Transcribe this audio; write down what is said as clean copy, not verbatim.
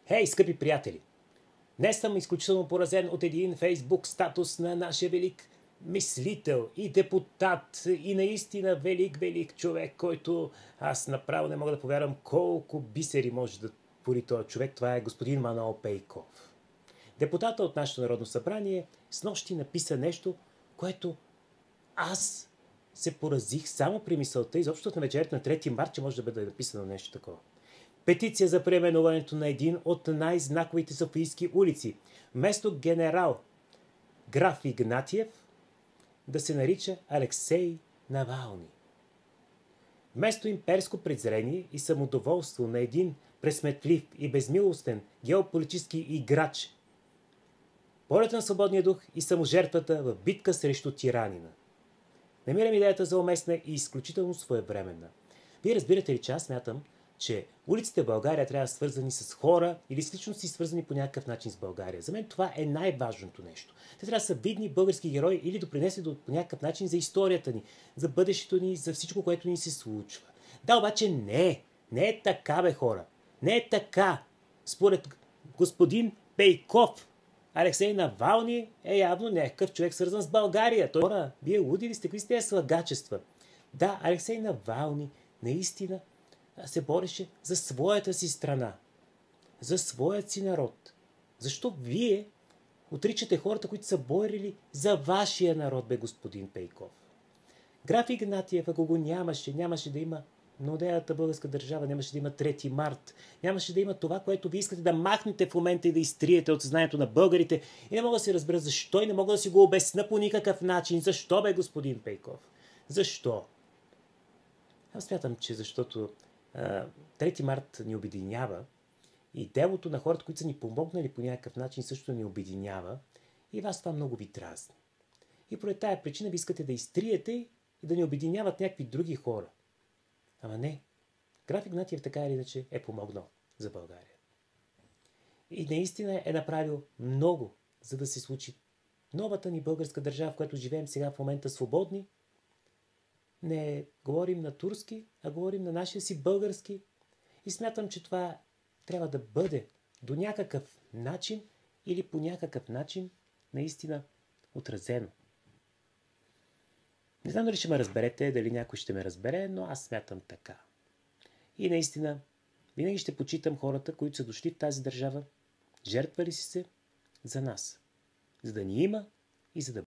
Хей, скъпи приятели! Днес съм изключително поразен от един фейсбук статус на нашия велик мислител и депутат и наистина велик човек, който аз направо не мога да повярвам колко бисери може да твори този човек. Това е господин Манол Пейков. Депутата от нашето Народно събрание снощи написа нещо, което аз се поразих само при мисълта, изобщо на вечерята на 3 март, че може да бъде написано нещо такова. Петиция за преименуването на един от най-знаковите софийски улици. Вместо генерал граф Игнатиев да се нарича Алексей Навални. Вместо имперско презрение и самодоволство на един пресметлив и безмилостен геополитически играч, полета на свободния дух и саможертвата в битка срещу тиранина. Намирам идеята за уместна и изключително своевременна. Вие разбирате ли, че аз смятам, че улиците в България трябва да са свързани с хора или с личности, свързани по някакъв начин с България. За мен това е най-важното нещо. Те трябва да са видни български герои или допринесли по някакъв начин за историята ни, за бъдещето ни, за всичко, което ни се случва. Да, обаче не е така, бе, хора. Не е така. Според господин Пейков, Алексей Навални е явно някакъв човек свързан с България. Хора, вие луди ли сте? Какви сте тези слагачества? Да, Алексей Навални наистина се бореше за своята си страна, за своят си народ. Защо вие отричате хората, които са борили за вашия народ, бе, господин Пейков? Граф Игнатиев, ако го нямаше да има младената българска държава, нямаше да има 3 март, нямаше да има това, което ви искате да махнете в момента и да изтриете от съзнанието на българите. И не мога да си разбера защо и не мога да си го обясня по никакъв начин. Защо, бе, господин Пейков? Защо? Аз смятам, че защото 3 март ни обединява и делото на хората, които са ни помогнали по някакъв начин, също ни обединява и вас това много ви дразни. И поради тая причина ви искате да изтриете и да ни обединяват някакви други хора. Ама не. Граф Игнатиев така или иначе е помогнал за България. И наистина е направил много, за да се случи новата ни българска държава, в която живеем сега в момента свободни. Не говорим на турски, а говорим на нашия си български. И смятам, че това трябва да бъде до някакъв начин или по някакъв начин наистина отразено. Не знам дали ще ме разберете, дали някой ще ме разбере, но аз смятам така. И наистина, винаги ще почитам хората, които са дошли в тази държава, жертвали си се за нас. За да ни има и за да